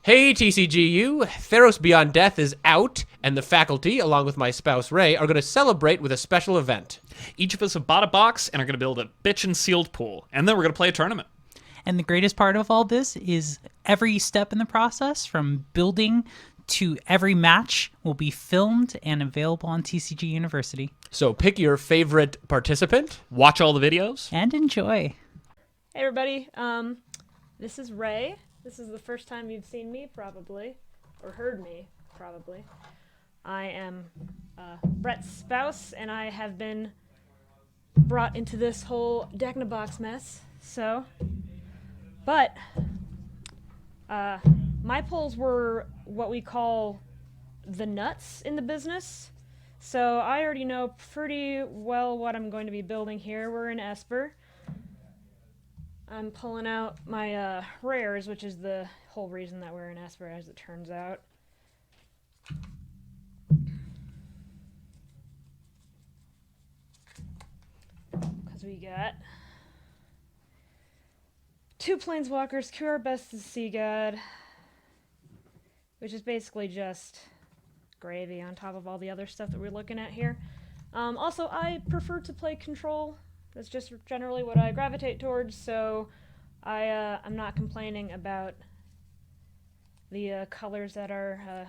Hey TCGU, Theros Beyond Death is out, and the faculty, along with my spouse Ray, are going to celebrate with a special event. Each of us have bought a box and are going to build a bitchin' sealed pool, and then we're going to play a tournament. And the greatest part of all this is every step in the process, from building to every match, will be filmed and available on TCG University. So pick your favorite participant. Watch all the videos. And enjoy. Hey everybody, this is Ray. This is the first time you've seen me, probably, or heard me, probably. I am Brett's spouse, and I have been brought into this whole deck-in-a-box mess, so... But, my polls were what we call the nuts in the business, so I already know pretty well what I'm going to be building here. We're in Esper. I'm pulling out my rares, which is the whole reason that we're in Esper, as it turns out. Because we got 2 Planeswalkers, QR Best as Sea God, which is basically just gravy on top of all the other stuff that we're looking at here. Also, I prefer to play Control. That's just generally what I gravitate towards, so I'm not complaining about the colors that our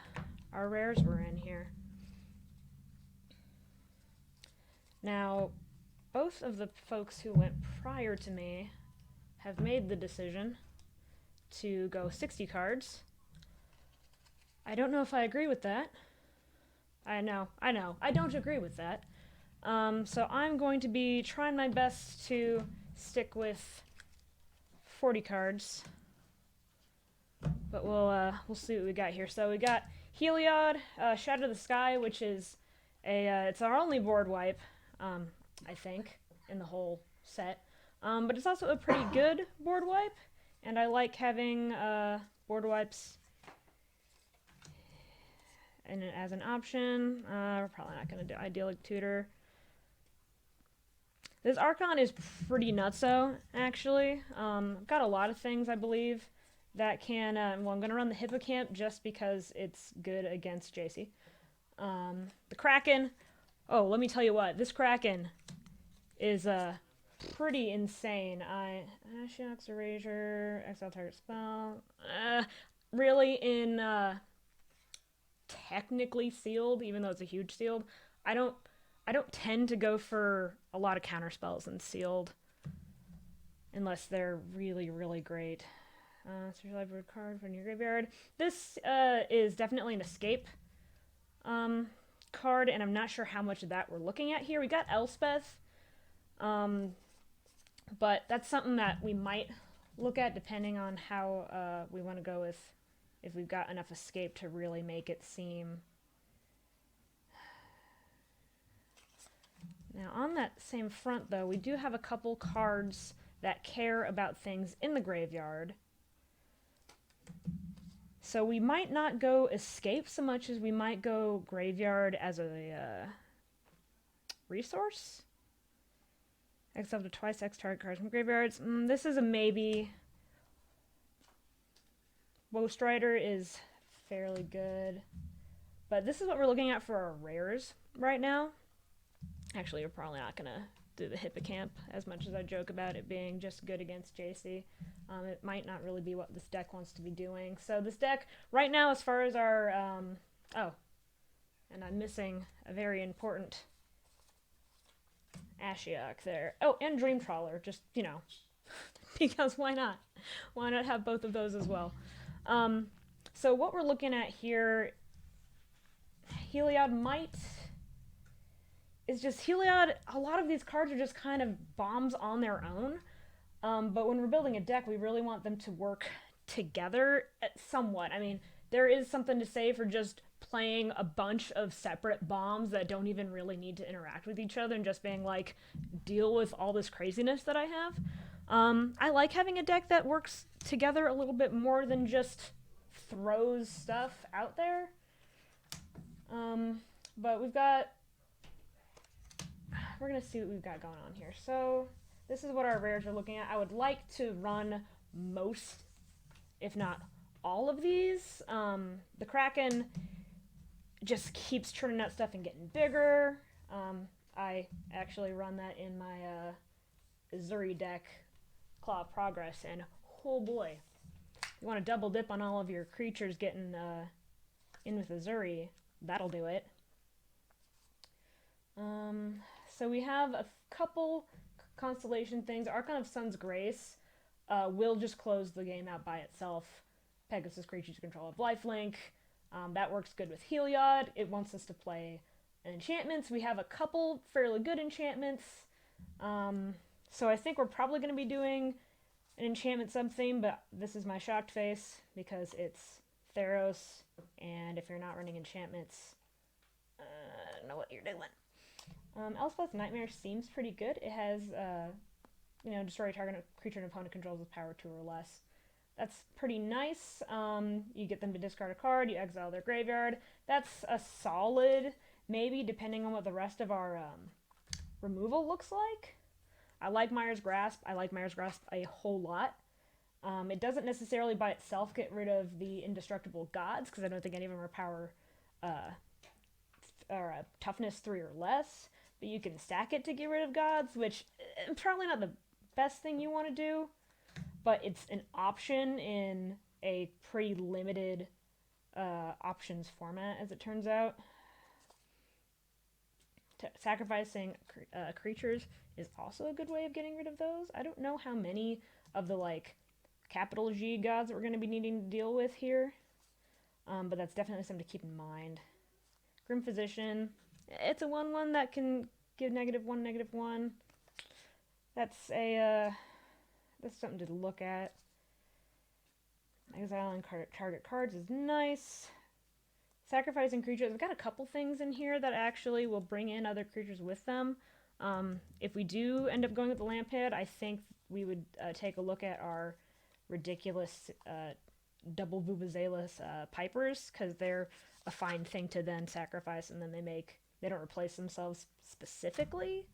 rares were in here. Now, both of the folks who went prior to me have made the decision to go 60 cards. I don't know if I agree with that. I know, I don't agree with that. So I'm going to be trying my best to stick with 40 cards, but we'll see what we got here. So we got Heliod, Shadow of the Sky, which is it's our only board wipe, I think, in the whole set. But it's also a pretty good board wipe, and I like having board wipes as an option. We're probably not going to do Idyllic Tutor. This Archon is pretty nutso, actually. I've got a lot of things, I believe, that can... well, I'm going to run the Hippocamp just because it's good against JC. The Kraken... Oh, let me tell you what. This Kraken is pretty insane. Ashiok's Erasure, exile target spell... really, in technically sealed, even though it's a huge sealed, I don't tend to go for a lot of counter spells in sealed unless they're really, really great. Special library card from your graveyard. This is definitely an escape card, and I'm not sure how much of that we're looking at here. We got Elspeth, but that's something that we might look at depending on how we want to go with, if we've got enough escape to really make it seem... Now, on that same front, though, we do have a couple cards that care about things in the graveyard. So we might not go escape so much as we might go graveyard as a resource. Except to twice X target cards from graveyards. This is a maybe. Bowstrider is fairly good. But this is what we're looking at for our rares right now. Actually, we're probably not going to do the Hippocamp, as much as I joke about it being just good against JC. It might not really be what this deck wants to be doing. So this deck, right now, as far as our... oh, and I'm missing a very important Ashiok there. Oh, and Dream Trawler, just, you know, because why not? Why not have both of those as well? So what we're looking at here, Heliod might... It's just Heliod, a lot of these cards are just kind of bombs on their own. But when we're building a deck, we really want them to work together somewhat. I mean, there is something to say for just playing a bunch of separate bombs that don't even really need to interact with each other and just being like, deal with all this craziness that I have. I like having a deck that works together a little bit more than just throws stuff out there. But we're going to see what we've got going on here. So this is what our rares are looking at. I would like to run most, if not all of these. The Kraken just keeps churning out stuff and getting bigger. I actually run that in my Azuri deck, Claw of Progress, and oh boy, you want to double dip on all of your creatures getting in with Azuri, that'll do it. So we have a couple constellation things. Archon of Sun's Grace will just close the game out by itself. Pegasus creatures control of lifelink. That works good with Heliod. It wants us to play enchantments. We have a couple fairly good enchantments. So I think we're probably going to be doing an enchantment sub-theme, but this is my shocked face because it's Theros, and if you're not running enchantments, I don't know what you're doing. Elspeth's Nightmare seems pretty good. It has, destroy a target creature an opponent controls with power 2 or less. That's pretty nice. You get them to discard a card, you exile their graveyard. That's a solid, maybe, depending on what the rest of our removal looks like. I like Mire's Grasp. I like Mire's Grasp a whole lot. It doesn't necessarily by itself get rid of the indestructible gods, because I don't think any of them are power or toughness 3 or less. But you can stack it to get rid of gods, which probably not the best thing you want to do, but it's an option in a pretty limited options format, as it turns out. Sacrificing creatures is also a good way of getting rid of those. I don't know how many of the capital G gods that we're going to be needing to deal with here, but that's definitely something to keep in mind. Grim Physician, it's a 1/1 that can give -1/-1. That's something to look at. Exiling target cards is nice. Sacrificing creatures. I've got a couple things in here that actually will bring in other creatures with them. If we do end up going with the Lamphead, I think we would take a look at our ridiculous double Vuvuzelas Pipers, because they're a fine thing to then sacrifice, and then they don't replace themselves specifically.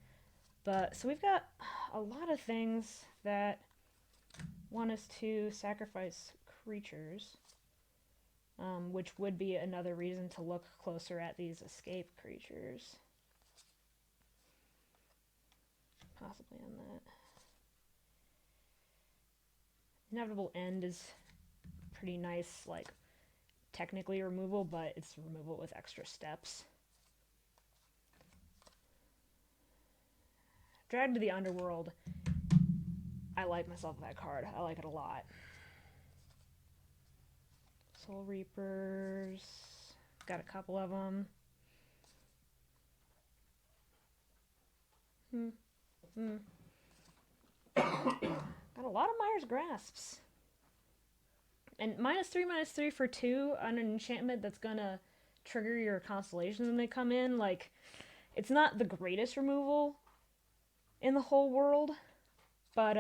But so we've got a lot of things that want us to sacrifice creatures, which would be another reason to look closer at these escape creatures. Possibly on that. Inevitable End is pretty nice, technically removal, but it's removal with extra steps. Drag to the Underworld. I like myself that card. I like it a lot. Soul Reapers. Got a couple of them. Got a lot of Mire's Grasps. And -3/-3 for 2 on an enchantment that's gonna trigger your constellations when they come in. It's not the greatest removal in the whole world, but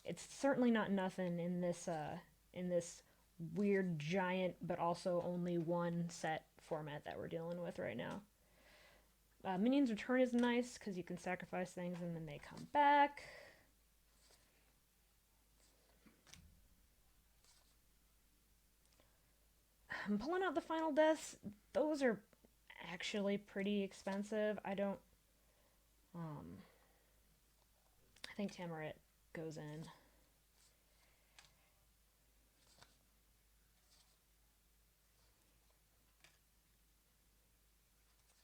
it's certainly not nothing in this weird giant but also only one set format that we're dealing with right now. Minions Return is nice because you can sacrifice things and then they come back. I'm pulling out the Final Deaths. Those are actually pretty expensive. I think Tamarit goes in.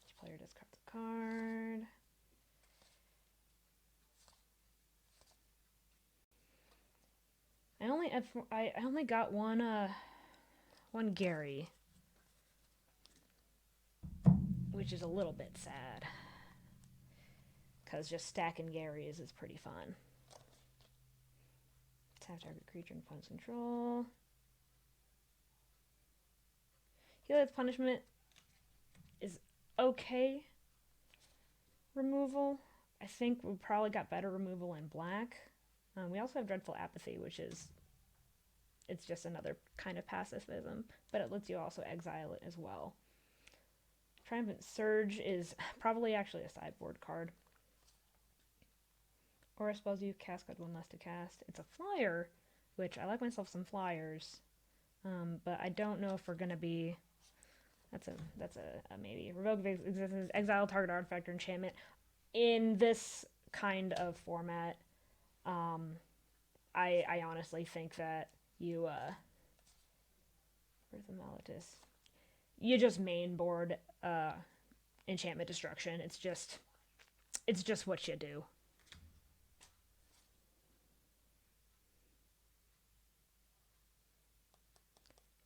Each player discards a card. I only got one Gary, which is a little bit sad, because just stacking Garys is pretty fun. Tap target creature in opponent's control. Heliod's Punishment is okay removal. I think we probably got better removal in black. We also have Dreadful Apathy, which is, it's just another kind of pacifism, but it lets you also exile it as well. Triumphant Surge is probably actually a sideboard card. Aura spells you cast card 1 less to cast. It's a flyer, which I like myself some flyers, but I don't know if we're gonna be. That's a maybe. Revoke existence, exile target artifact or enchantment. In this kind of format, I honestly think that you where's the Malatus? You just main board enchantment destruction. It's just what you do.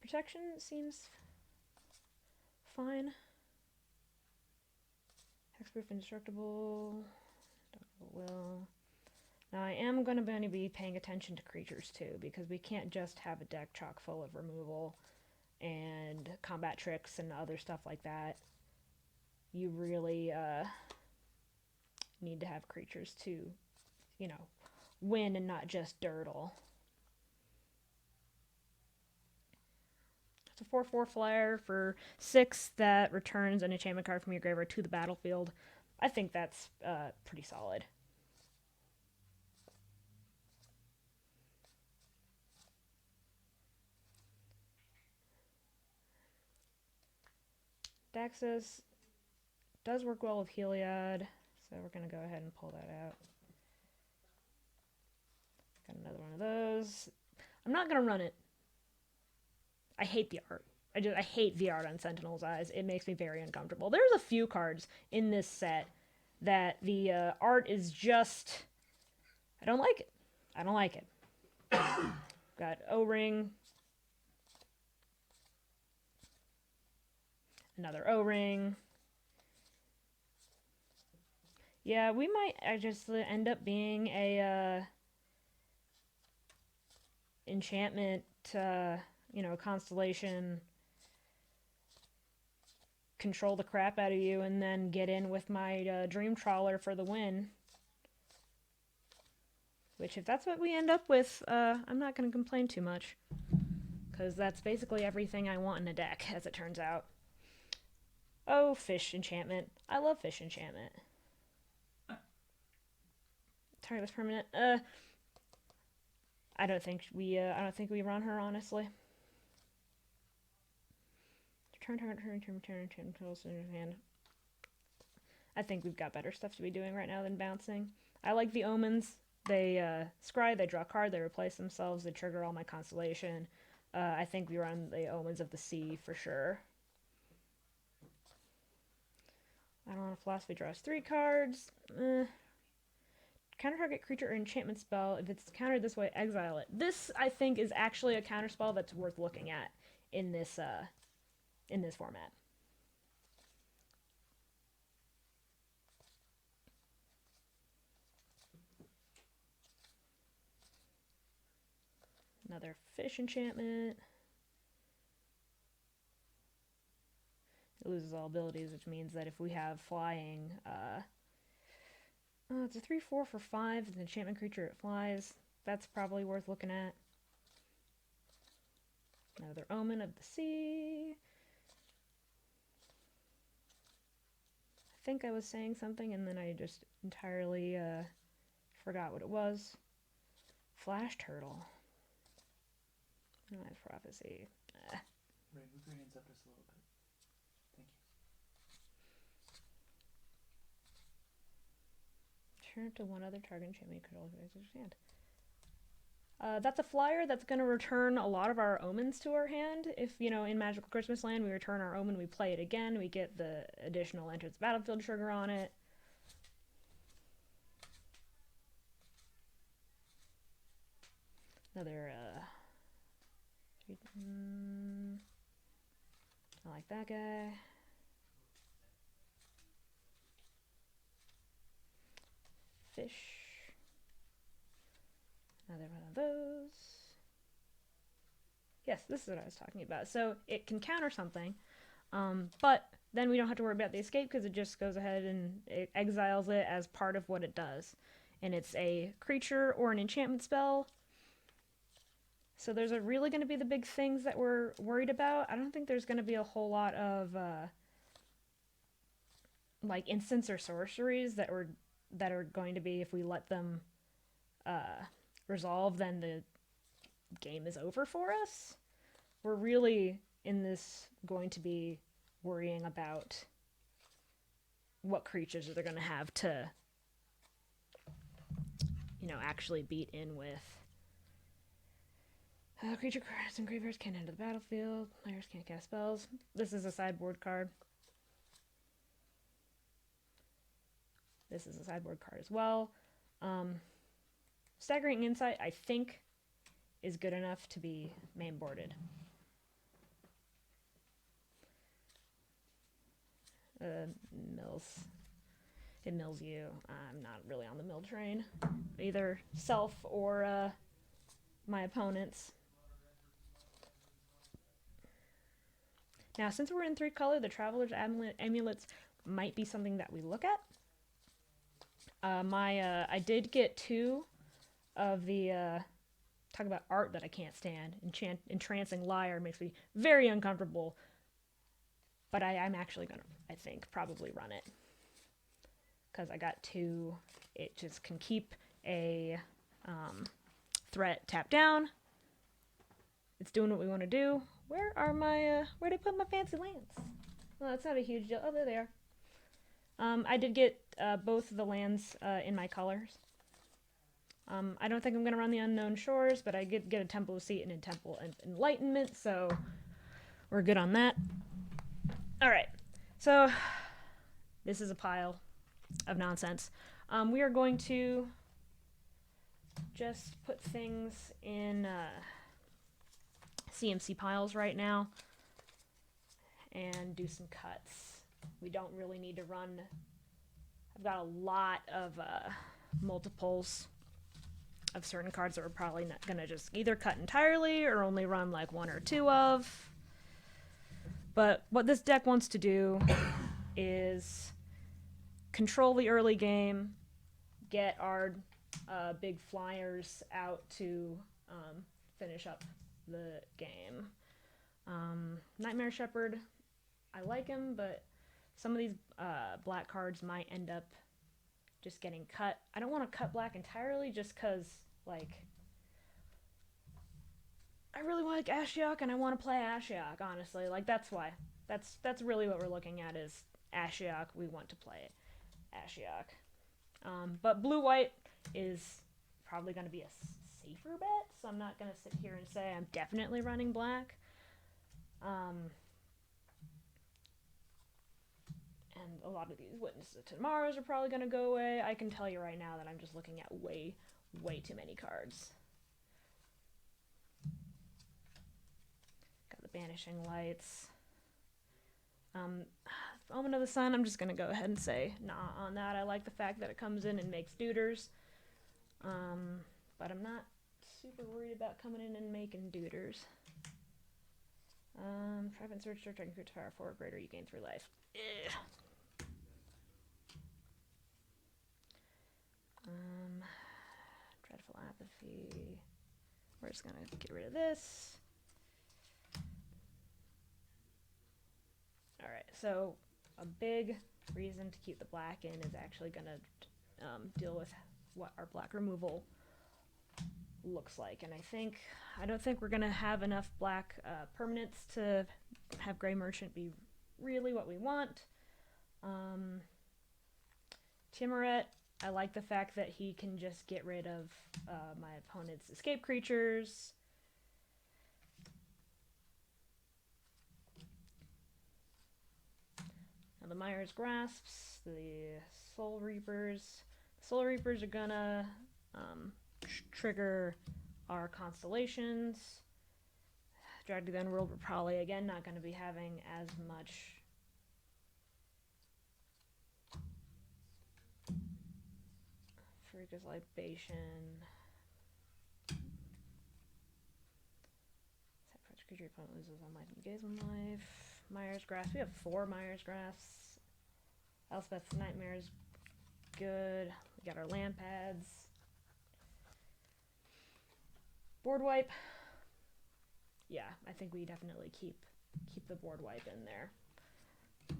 Protection seems fine. Hexproof indestructible. Will. Now I am going to be paying attention to creatures too, because we can't just have a deck chock full of removal and combat tricks and other stuff like that. You really need to have creatures to, win and not just durdle. It's a 4/4 flyer for 6 that returns an enchantment card from your graveyard to the battlefield. I think that's pretty solid. Daxos does work well with Heliod, so we're going to go ahead and pull that out. Got another one of those. I'm not going to run it. I hate the art. I hate the art on Sentinel's Eyes. It makes me very uncomfortable. There's a few cards in this set that the art is just... I don't like it. I don't like it. Got O-Ring. Another O-Ring. Yeah, we might just end up being a enchantment, constellation, control the crap out of you, and then get in with my Dream Trawler for the win. Which, if that's what we end up with, I'm not going to complain too much. Because that's basically everything I want in a deck, as it turns out. Oh, Fish Enchantment. I love Fish Enchantment. Target this permanent. I don't think we run her, honestly. Turn tools in your hand. I think we've got better stuff to be doing right now than bouncing. I like the omens. They scry, they draw a card, they replace themselves, they trigger all my constellation. I think we run the omens of the sea for sure. I don't want a philosophy draws 3 cards. Counter target creature or enchantment spell. If it's countered this way, exile it. This, I think, is actually a counter spell that's worth looking at in this format. Another Fish Enchantment. It loses all abilities, which means that if we have flying, it's a 3/4 for 5. It's an enchantment creature, it flies. That's probably worth looking at. Another Omen of the Sea. I think I was saying something and then I just entirely forgot what it was. Flash Turtle. Nice Prophecy. Right, move your hands up just a little bit. Thank you. Turn to one other target enchantment you could also understand. That's a flyer that's going to return a lot of our omens to our hand. If, in Magical Christmas Land, we return our omen, we play it again, we get the additional entrance battlefield trigger on it. Another, I like that guy. Fish. Another one of those. Yes, this is what I was talking about. So it can counter something, but then we don't have to worry about the escape because it just goes ahead and it exiles it as part of what it does. And it's a creature or an enchantment spell. So there's really going to be the big things that we're worried about. I don't think there's going to be a whole lot of like instants or sorceries that are going to be, if we let them resolve, then game is over for us. We're really in this going to be worrying about what creatures they're going to have to, actually beat in with. Creature cards and graveyards can't enter the battlefield. Players can't cast spells. This is a sideboard card. This is a sideboard card as well. Staggering Insight, I think, is good enough to be mainboarded. Mills. It mills you. I'm not really on the mill train. Either self or my opponents. Now, since we're in 3-color, the Traveler's Amulets might be something that we look at. I did get 2 of the, talk about art that I can't stand. Entrancing Liar makes me very uncomfortable. But I'm actually going to, I think, probably run it. Because I got 2. It just can keep a threat tapped down. It's doing what we want to do. Where are my, where'd I put my fancy lands? Well, that's not a huge deal. Oh, there they are. I did get both of the lands in my colors. I don't think I'm going to run the Unknown Shores, but I get a Temple of Seat and a Temple of Enlightenment, so we're good on that. Alright, so this is a pile of nonsense. We are going to just put things in CMC piles right now and do some cuts. We don't really need to run. I've got a lot of multiples of certain cards that we're probably not going to just either cut entirely or only run like 1 or 2 of. But what this deck wants to do is control the early game, get our big flyers out to finish up the game. Nightmare Shepherd, I like him, but some of these black cards might end up just getting cut. I don't want to cut black entirely just because, like, I really like Ashiok and I want to play Ashiok, honestly. Like, that's why. That's really what we're looking at is Ashiok. We want to play Ashiok. But blue-white is probably going to be a safer bet, so I'm not going to sit here and say I'm definitely running black. And a lot of these Witnesses of Tomorrows are probably going to go away. I can tell you right now that I'm just looking at way too many cards. Got the Banishing Lights. Omen of the Sun, I'm just going to go ahead and say nah on that. I like the fact that it comes in and makes duders. But I'm not super worried about coming in and making duders. Private Search, I can create fire 4 greater, you gain 3 life. Ugh. Dreadful Apathy. We're just gonna get rid of this. Alright, so a big reason to keep the black in is actually gonna deal with what our black removal looks like. And I don't think we're gonna have enough black permanents to have Gray Merchant be really what we want. Timuret, I like the fact that he can just get rid of my opponent's escape creatures. Now the Myers Grasps, the Soul Reapers. The Soul Reapers are gonna trigger our constellations. Drag to the Underworld, we're probably again not going to be having as much Freaker's Libation. Sacrifice creature opponent loses on life and gaze on life. Myers Grasp. We have 4 Myers Grasps. Elspeth's Nightmare is good. We got our land pads. Board wipe. Yeah, I think we definitely keep the board wipe in there.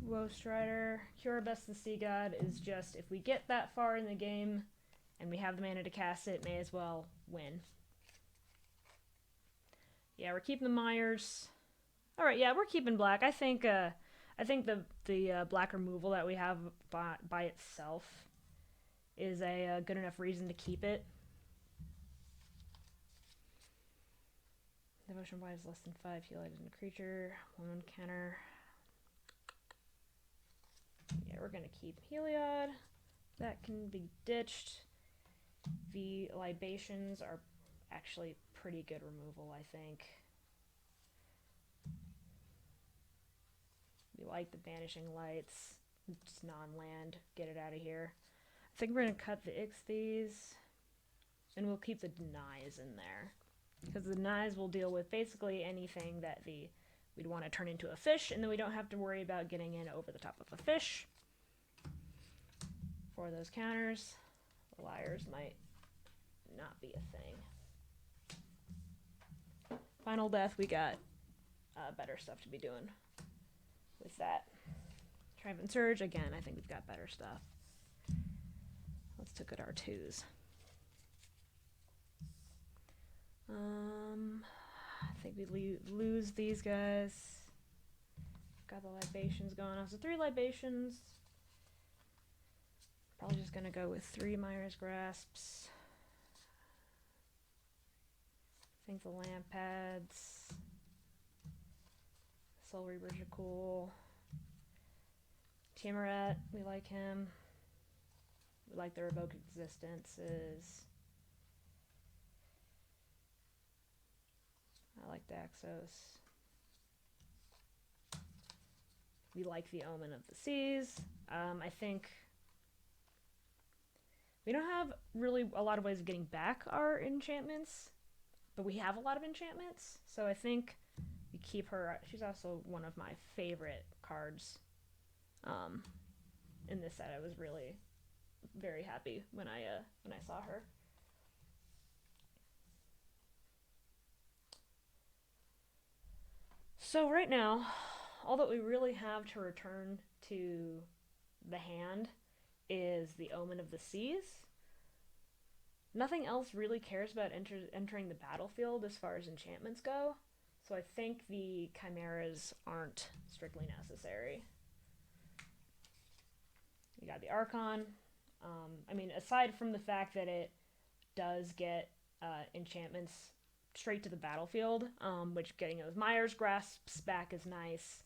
Woe Strider. Cure Best the Sea God is just, if we get that far in the game and we have the mana to cast it, may as well win. Yeah, we're keeping the Myers. All right, yeah, we're keeping black. I think the black removal that we have by itself is a good enough reason to keep it. Devotion wise less than 5 heal items in a creature. 1 counter. Yeah, we're gonna keep Heliod. That can be ditched. The libations are actually pretty good removal, I think. We like the banishing lights. Just non-land. Get it out of here. I think we're gonna cut the Ichthyes, and we'll keep the denies in there, because the denies will deal with basically anything that we'd want to turn into a fish, and then we don't have to worry about getting in over the top of a fish. For those counters, the liars might not be a thing. Final death, we got better stuff to be doing with that. Triumphant Surge, again, I think we've got better stuff. Let's look at our 2s. I think we lose these guys. Got the libations going on. So 3 libations. Probably just gonna go with 3 Myra's Grasps. I think the lamp pads. Soul Reavers are cool. Tiamat, we like him. We like the Revoke Existences. I like Daxos. We like the Omen of the Seas. I think we don't have really a lot of ways of getting back our enchantments, but we have a lot of enchantments, so I think we keep her. She's also one of my favorite cards in this set. I was really very happy when I saw her. So right now, all that we really have to return to the hand is the Omen of the Seas. Nothing else really cares about entering the battlefield as far as enchantments go, so I think the Chimeras aren't strictly necessary. We got the Archon. I mean, aside from the fact that it does get enchantments straight to the battlefield, which getting those Myers Grasps back is nice.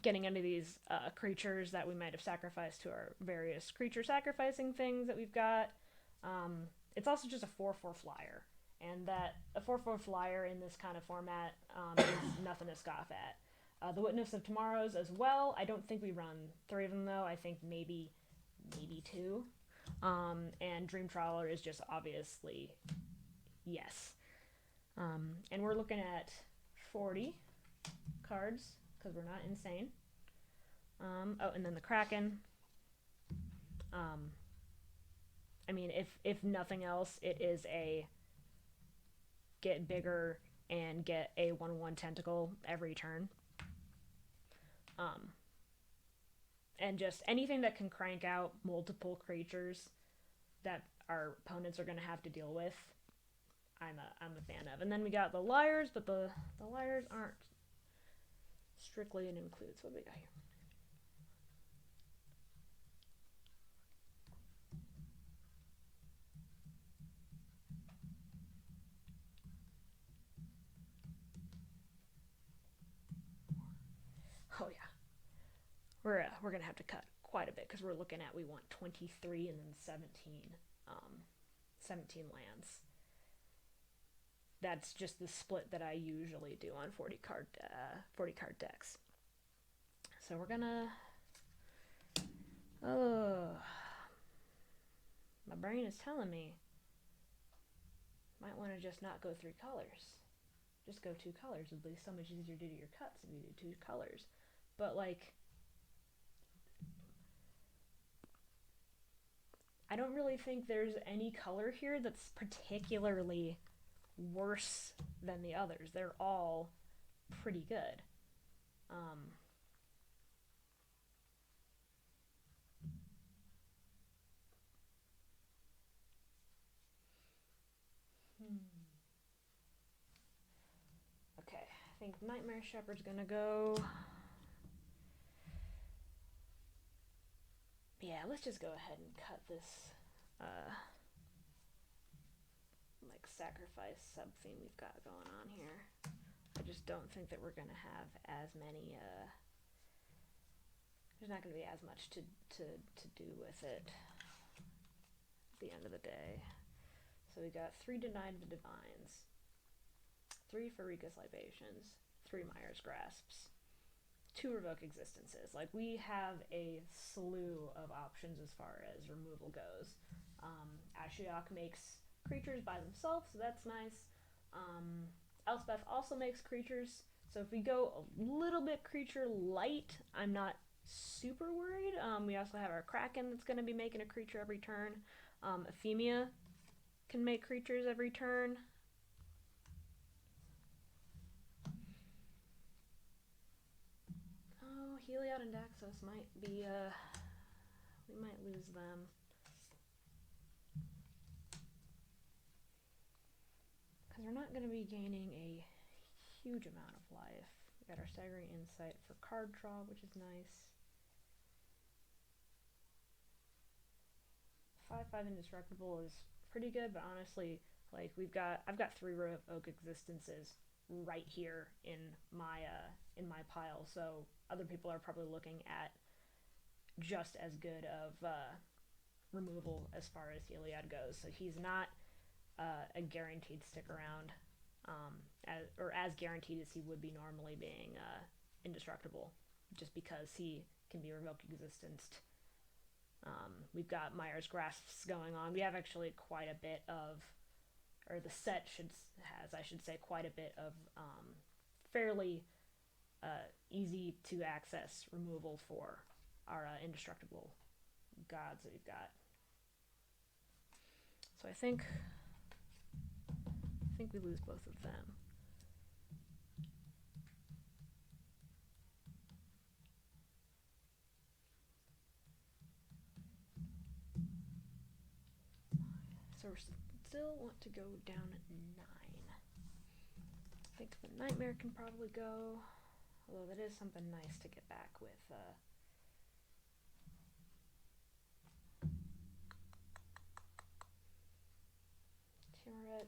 Getting into these creatures that we might have sacrificed to our various creature sacrificing things that we've got. It's also just a 4/4 flyer, and that a 4/4 flyer in this kind of format is nothing to scoff at. The Witness of Tomorrows as well. I don't think we run 3 of them though. I think maybe 2. And Dream Trawler is just obviously yes. And we're looking at 40 cards because we're not insane. Oh, and then the Kraken. I mean, if nothing else, it is a get bigger and get a 1/1 tentacle every turn. And just anything that can crank out multiple creatures that our opponents are going to have to deal with, I'm a fan of. And then we got the Liars, but the Liars aren't strictly an include. So what do we got here? Oh yeah, we're gonna have to cut quite a bit because we're looking at, we want 23 and then 17 lands. That's just the split that I usually do on 40 card decks. So we're gonna, my brain is telling me might want to just not go 3 colors. Just go 2 colors. It'll be so much easier to do your cuts if you do 2 colors. But like, I don't really think there's any color here that's particularly worse than the others. They're all pretty good. I think Nightmare Shepherd's gonna go. Yeah, let's just go ahead and cut this like sacrifice sub theme we've got going on here. I just don't think that we're gonna have as many there's not gonna be as much to do with it at the end of the day. So we got 3 Denied the Divines, 3 Farika's Libations, 3 Myers Grasps, 2 Revoke Existences. Like, we have a slew of options as far as removal goes. Ashiok makes creatures by themselves, so that's nice. Elspeth also makes creatures, so if we go a little bit creature light, I'm not super worried. We also have our Kraken that's going to be making a creature every turn. Euphemia can make creatures every turn. Oh, Heliod and Daxos might be, we might lose them. Because we're not going to be gaining a huge amount of life. We got our Staggering Insight for card draw, which is nice. 5/5 Indestructible is pretty good, but honestly, like, I've got 3 Revoke Existences right here in my pile, so other people are probably looking at just as good of removal as far as Heliod goes. So he's not a guaranteed stick around, as guaranteed as he would be normally being indestructible, just because he can be Revoke Existenced. We've got Myers Grasps going on. We have actually quite a bit of, or the set has, I should say, quite a bit of fairly easy to access removal for our indestructible gods that we've got. So I think we lose both of them. So we still want to go down 9. I think the Nightmare can probably go, although that is something nice to get back with. Timuret.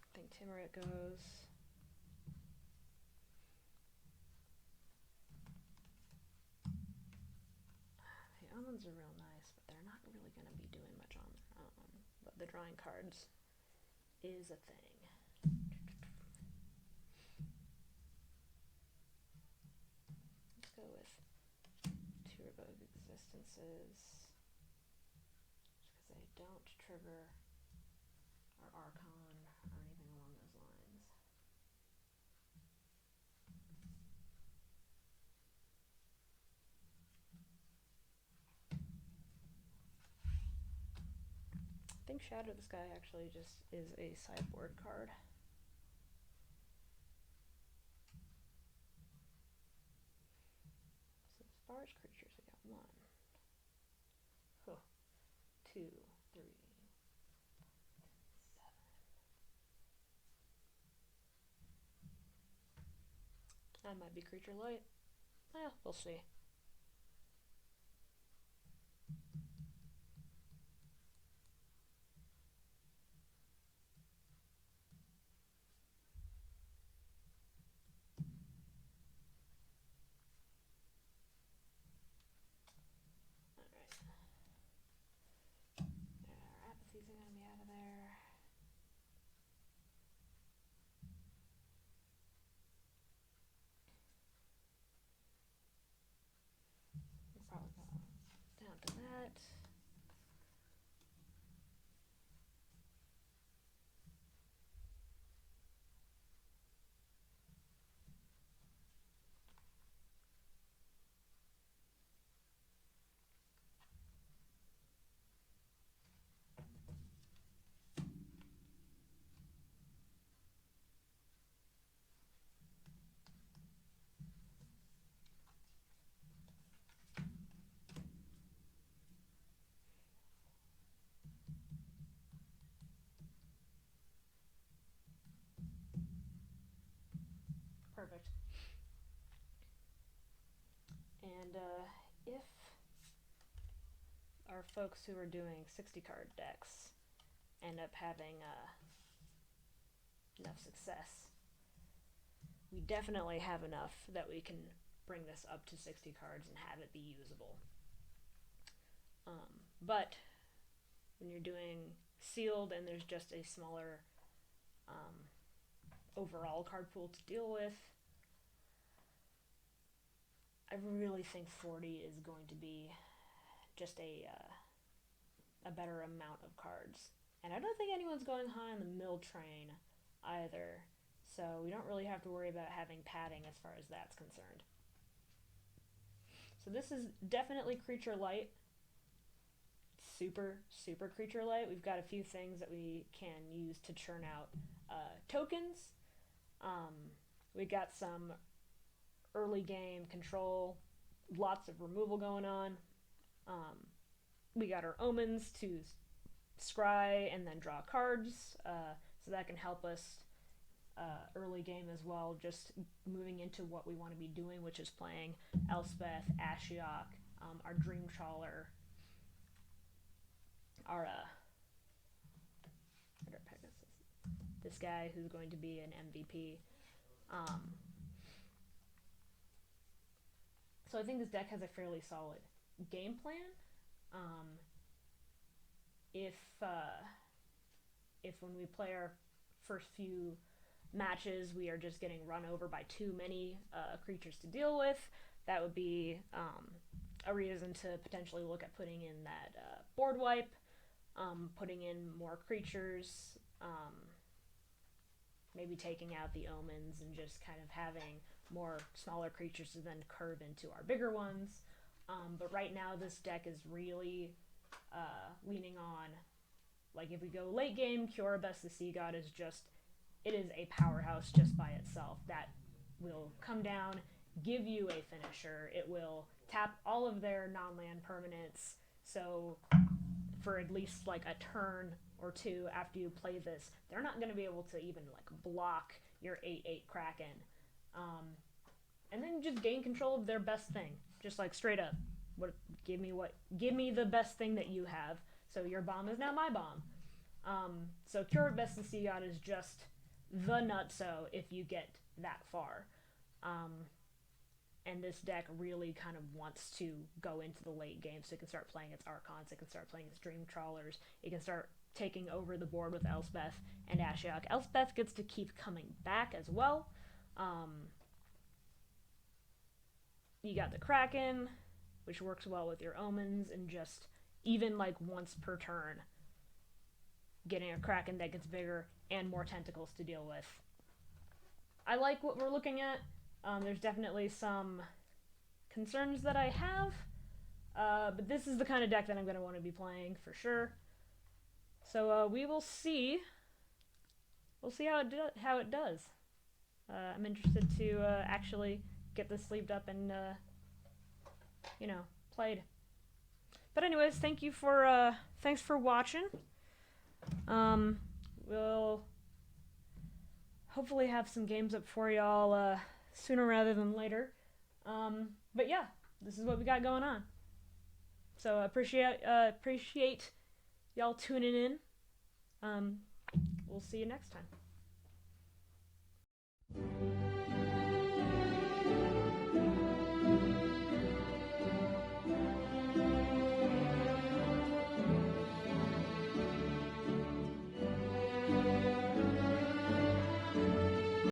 I think Timuret goes. The Omens are real nice, but they're not really going to be doing much on their own. But the drawing cards is a thing. Let's go with 2 Revoke Existences, just because they don't trigger our Archon or anything along those lines. I think Shadow the Sky actually just is a sideboard card. So as far as creatures, we got 1, 2, 3, 7. That might be creature light. Well, we'll see. Our apathies are going to be out of there. And if our folks who are doing 60 card decks end up having enough success, we definitely have enough that we can bring this up to 60 cards and have it be usable. But when you're doing sealed and there's just a smaller overall card pool to deal with, I really think 40 is going to be just a better amount of cards. And I don't think anyone's going high on the mill train either, so we don't really have to worry about having padding as far as that's concerned. So this is definitely creature light. Super, super creature light. We've got a few things that we can use to churn out tokens. We got some early game control, lots of removal going on. We got our omens to scry and then draw cards, so that can help us early game as well, just moving into what we want to be doing, which is playing Elspeth, Ashiok, our Dream Trawler, our this guy who's going to be an MVP. So I think this deck has a fairly solid game plan. If when we play our first few matches we are just getting run over by too many creatures to deal with, that would be a reason to potentially look at putting in that board wipe, putting in more creatures, maybe taking out the omens and just kind of having more smaller creatures to then curve into our bigger ones. But right now this deck is really leaning on, like, if we go late game, Cura's the Sea God is just, it is a powerhouse just by itself that will come down, give you a finisher. It will tap all of their non-land permanents, so for at least like a turn or two after you play this, they're not going to be able to even like block your 8/8 Kraken. And then just gain control of their best thing, just like straight up. Give me the best thing that you have. So your bomb is now my bomb. So Cure Best the Sea God is just the nutso if you get that far. And this deck really kind of wants to go into the late game, so it can start playing its Archons, it can start playing its Dream Trawlers, it can start taking over the board with Elspeth and Ashiok. Elspeth gets to keep coming back as well. You got the Kraken, which works well with your omens, and just even like once per turn, getting a Kraken that gets bigger and more tentacles to deal with. I like what we're looking at. There's definitely some concerns that I have, but this is the kind of deck that I'm going to want to be playing for sure. So we will see. We'll see how it does. I'm interested to actually get this sleeved up and played. But anyways, thanks for watching. We'll hopefully have some games up for y'all sooner rather than later. But yeah, this is what we got going on. So appreciate y'all tuning in. We'll see you next time.